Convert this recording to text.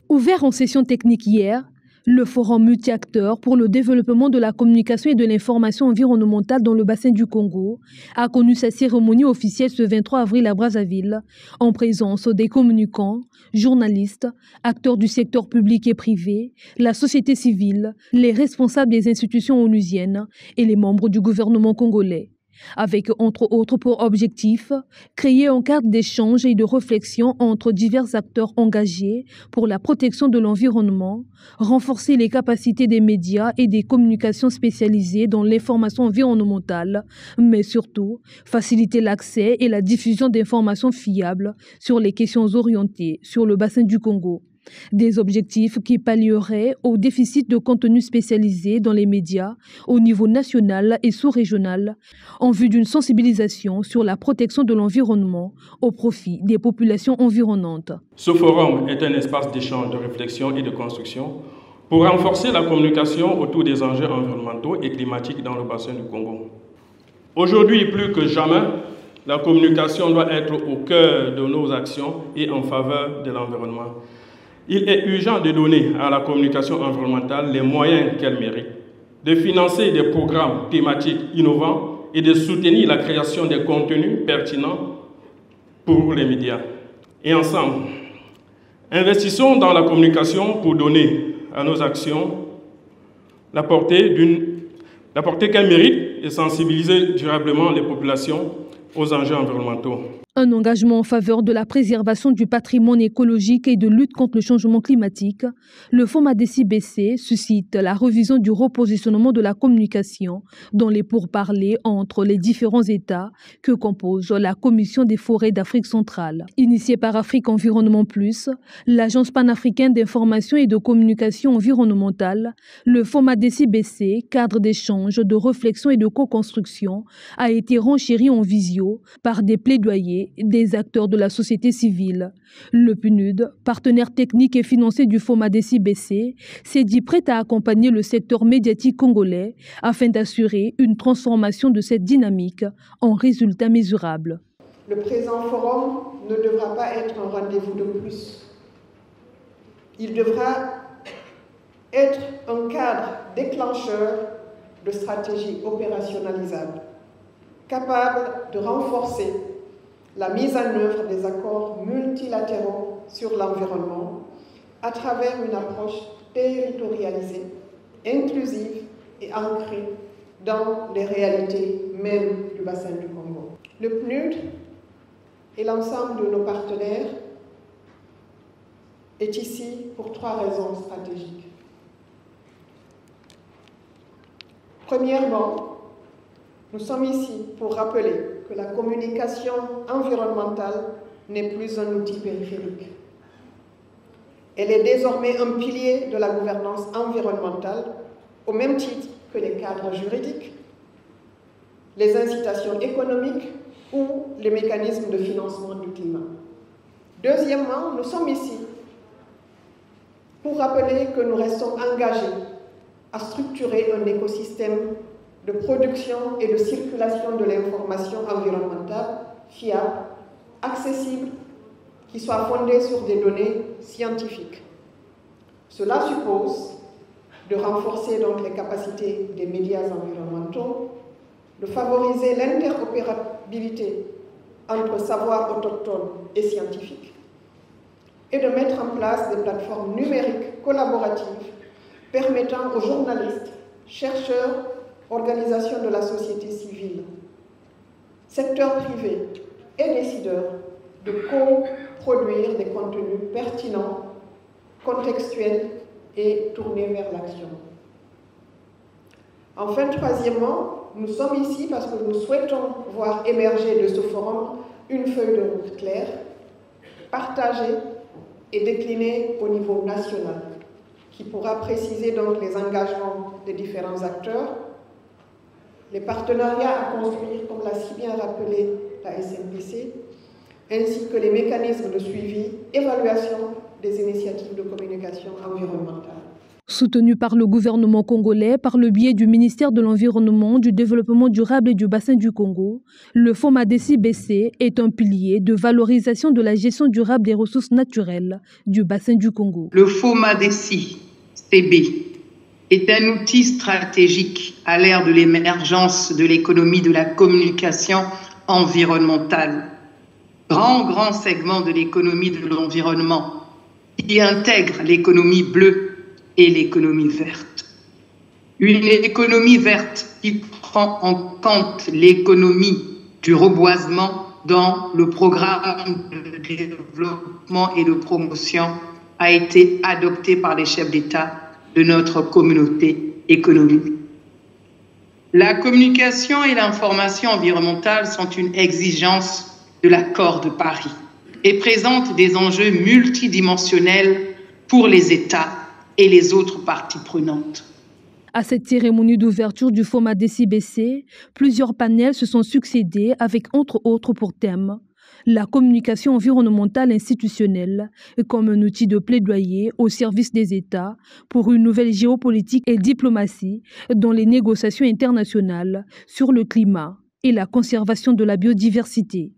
Ouvert en session technique hier, le forum multi-acteurs pour le développement de la communication et de l'information environnementale dans le bassin du Congo a connu sa cérémonie officielle ce 23 avril à Brazzaville, en présence des communicants, journalistes, acteurs du secteur public et privé, la société civile, les responsables des institutions onusiennes et les membres du gouvernement congolais. Avec entre autres pour objectif, créer un cadre d'échange et de réflexion entre divers acteurs engagés pour la protection de l'environnement, renforcer les capacités des médias et des communications spécialisées dans l'information environnementale, mais surtout faciliter l'accès et la diffusion d'informations fiables sur les questions orientées sur le bassin du Congo. Des objectifs qui pallieraient au déficit de contenu spécialisé dans les médias au niveau national et sous-régional en vue d'une sensibilisation sur la protection de l'environnement au profit des populations environnantes. Ce forum est un espace d'échange, de réflexion et de construction pour renforcer la communication autour des enjeux environnementaux et climatiques dans le bassin du Congo. Aujourd'hui, plus que jamais, la communication doit être au cœur de nos actions et en faveur de l'environnement. Il est urgent de donner à la communication environnementale les moyens qu'elle mérite, de financer des programmes thématiques innovants et de soutenir la création des contenus pertinents pour les médias. Et ensemble, investissons dans la communication pour donner à nos actions la portée qu'elles méritent et sensibiliser durablement les populations aux enjeux environnementaux. Un engagement en faveur de la préservation du patrimoine écologique et de lutte contre le changement climatique, le FOMADECI-BC suscite la révision du repositionnement de la communication dans les pourparlers entre les différents États que compose la Commission des forêts d'Afrique centrale. Initiée par Afrique Environnement Plus, l'Agence panafricaine d'information et de communication environnementale, le FOMADECI-BC, cadre d'échange, de réflexion et de co-construction, a été renchéri en visio par des plaidoyers des acteurs de la société civile. Le PNUD, partenaire technique et financier du FOMADECI-BC, s'est dit prêt à accompagner le secteur médiatique congolais afin d'assurer une transformation de cette dynamique en résultats mesurables. Le présent forum ne devra pas être un rendez-vous de plus. Il devra être un cadre déclencheur de stratégies opérationnalisables, capable de renforcer la mise en œuvre des accords multilatéraux sur l'environnement à travers une approche territorialisée, inclusive et ancrée dans les réalités mêmes du bassin du Congo. Le PNUD et l'ensemble de nos partenaires est ici pour 3 raisons stratégiques. Premièrement, nous sommes ici pour rappeler que la communication environnementale n'est plus un outil périphérique. Elle est désormais un pilier de la gouvernance environnementale, au même titre que les cadres juridiques, les incitations économiques ou les mécanismes de financement du climat. Deuxièmement, nous sommes ici pour rappeler que nous restons engagés à structurer un écosystème de production et de circulation de l'information environnementale fiable, accessible, qui soit fondée sur des données scientifiques. Cela suppose de renforcer donc les capacités des médias environnementaux, de favoriser l'interopérabilité entre savoirs autochtones et scientifiques, et de mettre en place des plateformes numériques collaboratives permettant aux journalistes, chercheurs, organisations de la société civile, secteur privé et décideurs de co-produire des contenus pertinents, contextuels et tournés vers l'action. Enfin, troisièmement, nous sommes ici parce que nous souhaitons voir émerger de ce forum une feuille de route claire, partagée et déclinée au niveau national, qui pourra préciser donc les engagements des différents acteurs, les partenariats à construire, comme l'a si bien rappelé la SNPC, ainsi que les mécanismes de suivi, évaluation des initiatives de communication environnementale. Soutenu par le gouvernement congolais par le biais du ministère de l'Environnement, du Développement durable et du Bassin du Congo, le Fonds FOMADECI-BC est un pilier de valorisation de la gestion durable des ressources naturelles du Bassin du Congo. Le FOMADECI-BC est un outil stratégique à l'ère de l'émergence de l'économie de la communication environnementale. Grand segment de l'économie de l'environnement qui intègre l'économie bleue et l'économie verte. Une économie verte qui prend en compte l'économie du reboisement dans le programme de développement et de promotion a été adoptée par les chefs d'État de notre communauté économique. La communication et l'information environnementale sont une exigence de l'accord de Paris et présentent des enjeux multidimensionnels pour les États et les autres parties prenantes. À cette cérémonie d'ouverture du FOMADECI-BC, plusieurs panels se sont succédés avec entre autres pour thème la communication environnementale institutionnelle comme un outil de plaidoyer au service des États pour une nouvelle géopolitique et diplomatie dans les négociations internationales sur le climat et la conservation de la biodiversité.